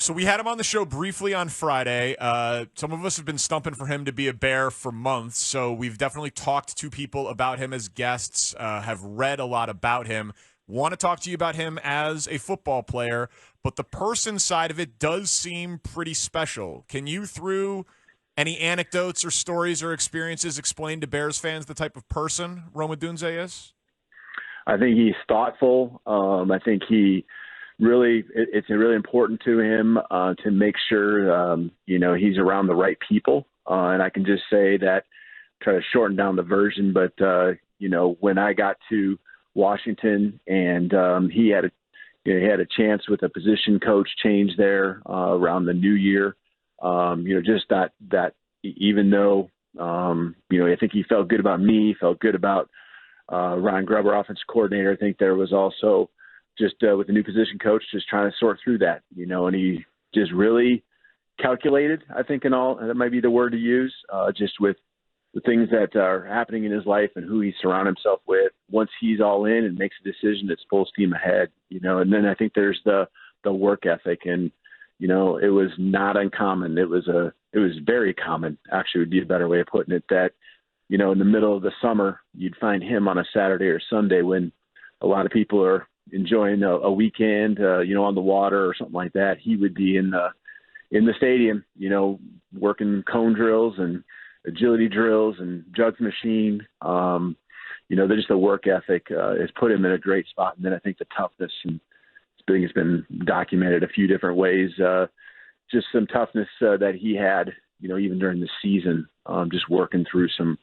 So we had him on the show briefly on Friday. Some of us have been stumping for him to be a Bear for months, so we've definitely talked to people about him as guests, have read a lot about him, want to talk to you about him as a football player, but the person side of it does seem pretty special. Can you, through any anecdotes or stories or experiences, explain to Bears fans the type of person Rome Odunze is? I think he's thoughtful. I think it's really important to him to make sure, he's around the right people. And I can just say that, try to shorten down the version, but, when I got to Washington and he had a chance with a position coach change there around the new year, just that even though, I think he felt good about me, felt good about Ryan Gruber, offensive coordinator. I think there was also just with the new position coach, just trying to sort through that, and he just really calculated, I think, in all, that might be the word to use, just with the things that are happening in his life and who he surrounds himself with. Once he's all in and makes a decision, it's full steam ahead, and then I think there's the work ethic, and, it was not uncommon. It was very common, actually, would be a better way of putting it, that, in the middle of the summer, you'd find him on a Saturday or Sunday when a lot of people are enjoying a weekend, on the water or something like that. He would be in the stadium, working cone drills and agility drills and jugs machine. Just the work ethic has put him in a great spot. And then I think the toughness, and it's been documented a few different ways. Just some toughness that he had, even during the season, just working through some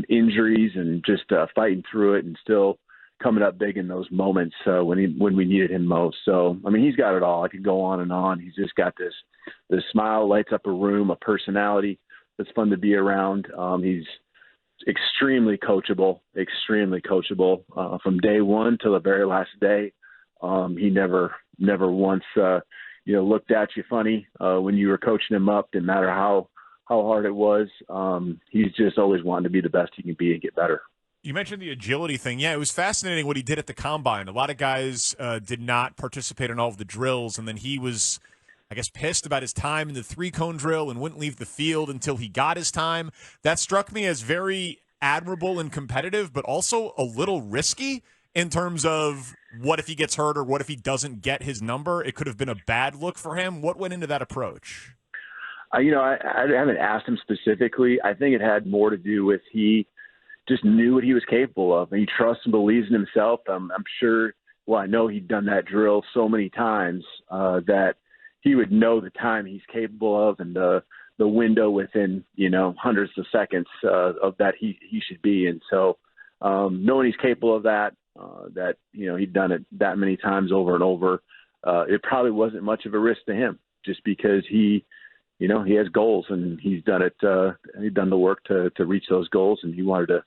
injuries and just fighting through it and still coming up big in those moments when we needed him most. So, he's got it all. I could go on and on. He's just got this smile, lights up a room, a personality that's fun to be around. He's extremely coachable from day one till the very last day. He never once, looked at you funny when you were coaching him up, didn't matter how hard it was. He's just always wanted to be the best he can be and get better. You mentioned the agility thing. Yeah, it was fascinating what he did at the Combine. A lot of guys did not participate in all of the drills, and then he was, I guess, pissed about his time in the three-cone drill and wouldn't leave the field until he got his time. That struck me as very admirable and competitive, but also a little risky in terms of what if he gets hurt or what if he doesn't get his number. It could have been a bad look for him. What went into that approach? I haven't asked him specifically. I think it had more to do with he just knew what he was capable of, and he trusts and believes in himself. I'm sure, I know he'd done that drill so many times that he would know the time he's capable of and the window within, hundreds of seconds of that he should be. And so knowing he's capable of that, he'd done it that many times over and over, it probably wasn't much of a risk to him just because he has goals and he's done it. He'd done the work to reach those goals, and he wanted to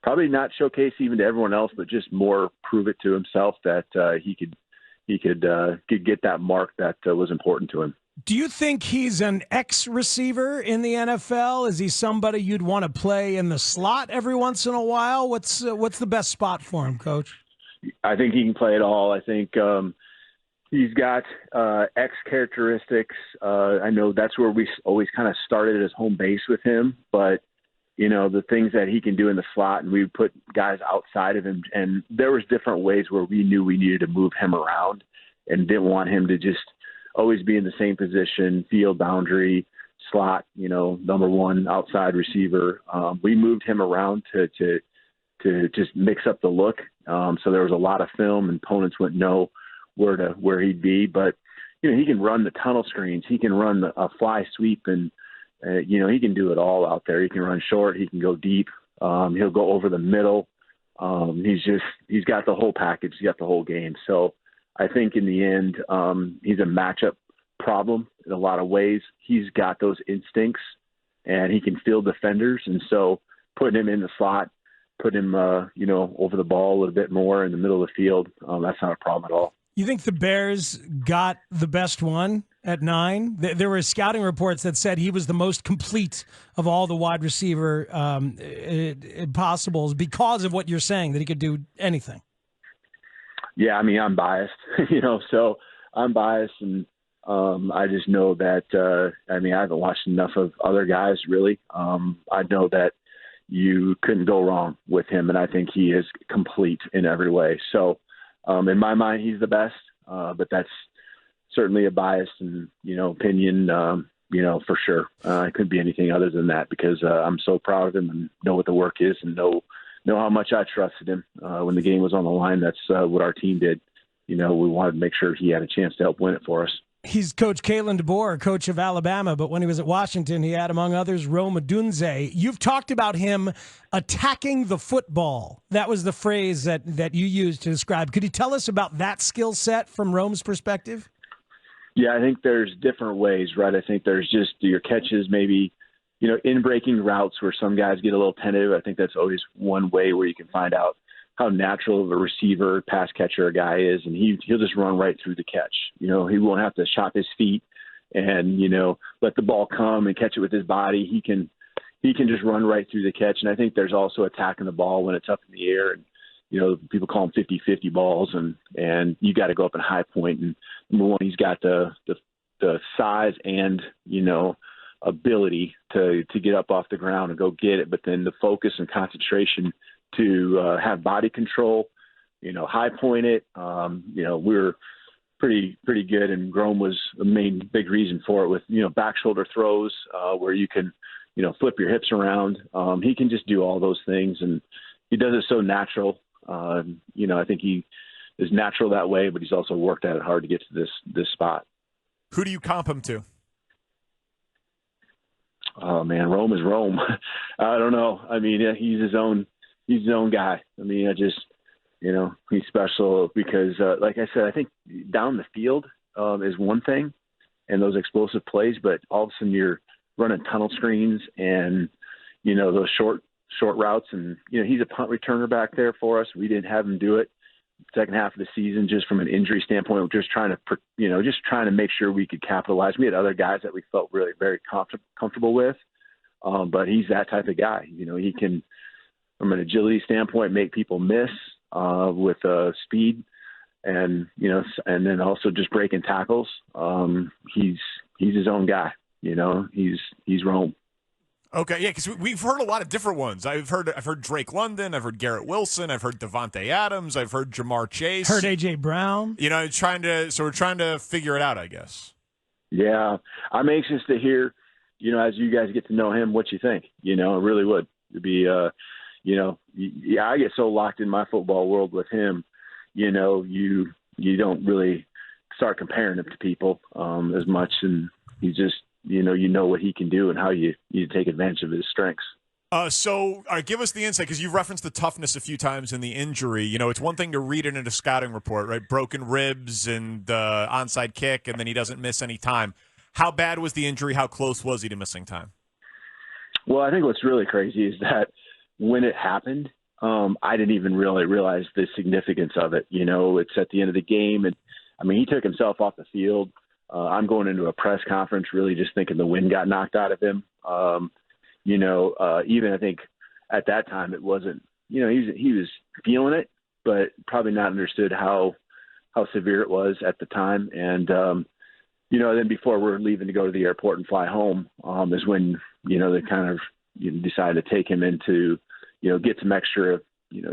probably not showcase even to everyone else, but just more prove it to himself that he could get that mark that was important to him. Do you think he's an ex-receiver in the NFL? Is he somebody you'd want to play in the slot every once in a while? What's the best spot for him, Coach? I think he can play it all. I think he's got X characteristics. I know that's where we always kind of started as home base with him, but the things that he can do in the slot, and we would put guys outside of him, and there was different ways where we knew we needed to move him around and didn't want him to just always be in the same position, field boundary, slot, number one outside receiver. We moved him around to just mix up the look. So there was a lot of film, and opponents wouldn't know where he'd be, but he can run the tunnel screens. He can run a fly sweep, and he can do it all out there. He can run short. He can go deep. He'll go over the middle. He's got the whole package. He's got the whole game. So I think in the end, he's a matchup problem in a lot of ways. He's got those instincts, and he can field defenders. And so putting him in the slot, put him, over the ball a little bit more in the middle of the field, that's not a problem at all. You think the Bears got the best one at 9? There were scouting reports that said he was the most complete of all the wide receiver possibles because of what you're saying, that he could do anything. Yeah, I'm biased, so I'm biased, and I just know that, I haven't watched enough of other guys really. I know that you couldn't go wrong with him, and I think he is complete in every way. So in my mind, he's the best, but that's certainly a biased and, opinion, for sure. It couldn't be anything other than that because I'm so proud of him and know what the work is and know how much I trusted him when the game was on the line. That's what our team did. We wanted to make sure he had a chance to help win it for us. He's Coach Kalen DeBoer, coach of Alabama, but when he was at Washington, he had, among others, Rome Odunze. You've talked about him attacking the football. That was the phrase that you used to describe. Could you tell us about that skill set from Rome's perspective? Yeah, I think there's different ways, right? I think there's just your catches, maybe, in breaking routes where some guys get a little tentative. I think that's always one way where you can find out how natural of a receiver, pass catcher a guy is, and he'll just run right through the catch. He won't have to shop his feet and, let the ball come and catch it with his body. He can just run right through the catch. And I think there's also attacking the ball when it's up in the air. And, people call them 50-50 balls, and you got to go up in high point. And number one, he's got the size and, ability to get up off the ground and go get it. But then the focus and concentration to have body control, high point it. We were pretty good, and Rome was the main big reason for it with, back shoulder throws where you can, flip your hips around. He can just do all those things, and he does it so natural. I think he is natural that way, but he's also worked at it hard to get to this spot. Who do you comp him to? Oh man, Rome is Rome. I don't know. He's his own guy. He's special because, like I said, I think down the field is one thing and those explosive plays, but all of a sudden you're running tunnel screens and, those short routes. And, he's a punt returner back there for us. We didn't have him do it second half of the season just from an injury standpoint. We're just trying to make sure we could capitalize. We had other guys that we felt really very comfortable with, but he's that type of guy. He can, from an agility standpoint, make people miss with speed, and and then also just breaking tackles. He's his own guy. He's Rome. Okay, yeah, because we've heard a lot of different ones. I've heard Drake London, I've heard Garrett Wilson, I've heard Devontae Adams, I've heard Jamar Chase, heard AJ Brown. We're trying to figure it out, I guess. Yeah, I'm anxious to hear, as you guys get to know him, what you think. I really would. It'd be, I get so locked in my football world with him. You don't really start comparing him to people as much, and you just. What he can do and how you take advantage of his strengths. So give us the insight, because you've referenced the toughness a few times in the injury. It's one thing to read it in a scouting report, right? Broken ribs and onside kick, and then he doesn't miss any time. How bad was the injury? How close was he to missing time? Well, I think what's really crazy is that when it happened, I didn't even really realize the significance of it. It's at the end of the game, and he took himself off the field. I'm going into a press conference really just thinking the wind got knocked out of him. Even I think at that time it wasn't, he was feeling it, but probably not understood how severe it was at the time. And, then before we're leaving to go to the airport and fly home is when, they kind of decided to take him into, get some extra,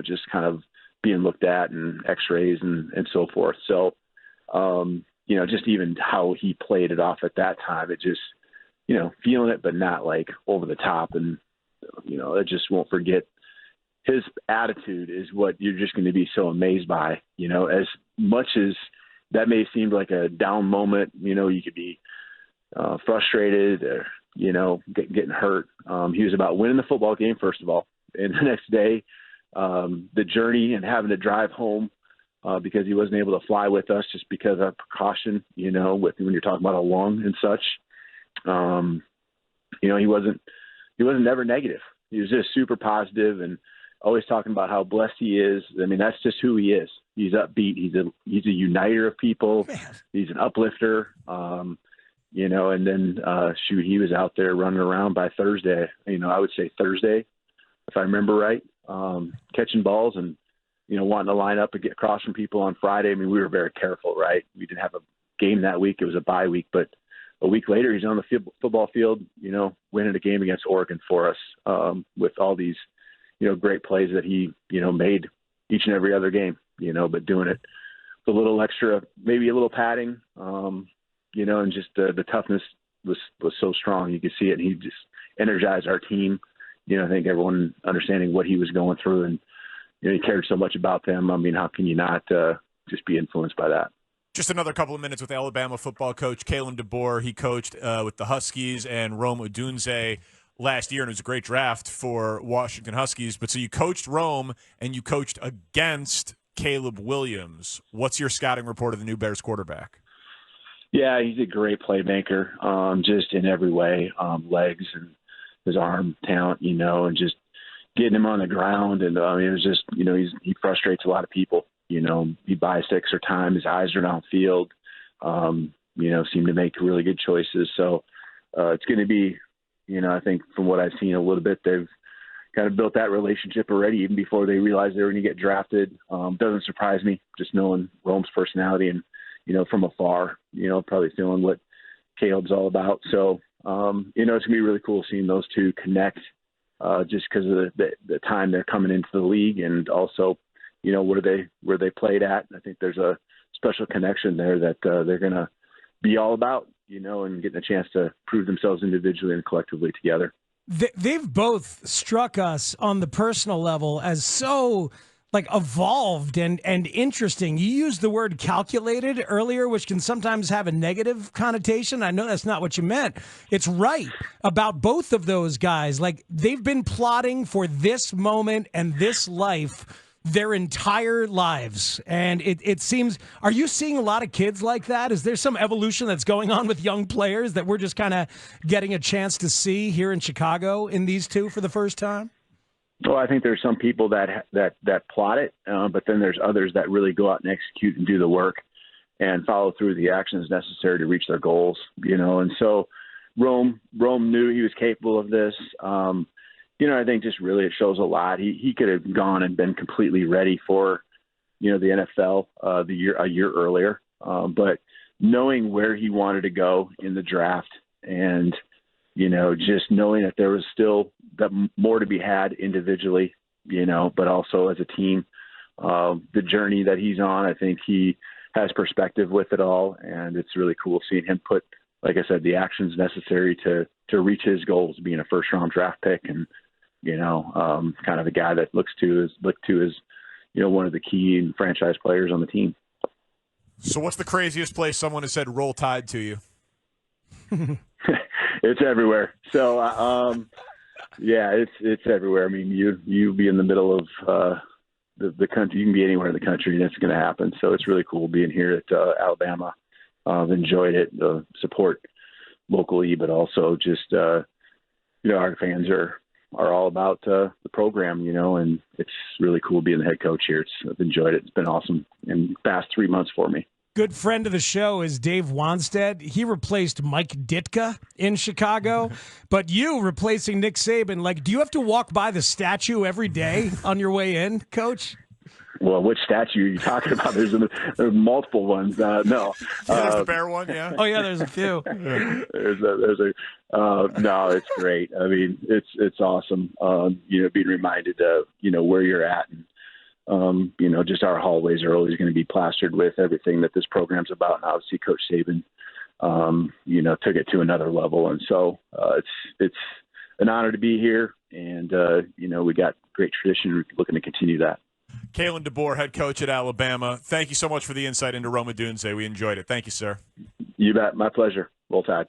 just kind of being looked at and x-rays and so forth. So, just even how he played it off at that time, it just, feeling it, but not like over the top. And, I just won't forget his attitude is what you're just going to be so amazed by, as much as that may seem like a down moment, you could be frustrated or, getting hurt. He was about winning the football game, first of all. And the next day, the journey and having to drive home, because he wasn't able to fly with us just because of precaution, with when you're talking about a lung and such. He wasn't never negative. He was just super positive and always talking about how blessed he is. That's just who he is. He's upbeat. He's a uniter of people. Man. He's an uplifter. And then he was out there running around by Thursday. I would say Thursday, if I remember right, catching balls and wanting to line up and get across from people on Friday. We were very careful, right? We didn't have game that week. It was a bye week, but a week later, he's on the football field, winning a game against Oregon for us with all these, great plays that he, made each and every other game, but doing it with a little extra, maybe a little padding, and just the toughness was so strong. You could see it, and he just energized our team. I think everyone understanding what he was going through, and he cared so much about them. I mean, how can you not just be influenced by that? Just another couple of minutes with Alabama football coach Kalen DeBoer. He coached with the Huskies and Rome Odunze last year, and it was a great draft for Washington Huskies. But so you coached Rome, and you coached against Caleb Williams. What's your scouting report of the new Bears quarterback? Yeah, he's a great playmaker, just in every way, legs and his arm talent, and just getting him on the ground. And it was just, he frustrates a lot of people. He bisects her time. His eyes are downfield. Seem to make really good choices. So it's going to be, I think from what I've seen a little bit, they've kind of built that relationship already, even before they realized they were going to get drafted. Doesn't surprise me, just knowing Rome's personality and, from afar, probably feeling what Caleb's all about. So, it's going to be really cool seeing those two connect just because of the time they're coming into the league, and also, where they played at. I think there's a special connection there that they're going to be all about, and getting a chance to prove themselves individually and collectively together. They've both struck us on the personal level as so evolved and interesting. You used the word calculated earlier, which can sometimes have a negative connotation. I know that's not what you meant. It's right about both of those guys. They've been plotting for this moment and this life their entire lives. And it seems, are you seeing a lot of kids like that? Is there some evolution that's going on with young players that we're just kind of getting a chance to see here in Chicago in these two for the first time? Well, I think there's some people that plot it, but then there's others that really go out and execute and do the work and follow through the actions necessary to reach their goals, and so Rome knew he was capable of this. I think just really it shows a lot. He could have gone and been completely ready for, the NFL a year earlier. But knowing where he wanted to go in the draft, and just knowing that there was still more to be had individually, but also as a team, the journey that he's on, I think he has perspective with it all, and it's really cool seeing him put, like I said, the actions necessary to reach his goals, being a first-round draft pick, and kind of a guy that looked to as one of the key franchise players on the team. So what's the craziest place someone has said "Roll Tide" to you? It's everywhere. So, it's everywhere. I mean, you be in the middle of the country. You can be anywhere in the country, and it's going to happen. So it's really cool being here at Alabama. I've enjoyed it. Support locally, but also just our fans are all about the program, and it's really cool being the head coach here. I've enjoyed it. It's been awesome in the past 3 months for me. Good friend of the show is Dave Wanstead. He replaced Mike Ditka in Chicago, but you replacing Nick Saban, do you have to walk by the statue every day on your way in, Coach? Well, which statue are you talking about? There's multiple ones. No. There's the bear one, yeah. Oh, yeah, there's a few. No, it's great. I mean, it's awesome, being reminded of, where you're at. And, just our hallways are always going to be plastered with everything that this program's about. And obviously Coach Saban, took it to another level. And so it's an honor to be here. And, we got great tradition. We're looking to continue that. Kalen DeBoer, head coach at Alabama. Thank you so much for the insight into Rome Odunze. We enjoyed it. Thank you, sir. You bet. My pleasure. Roll Tide.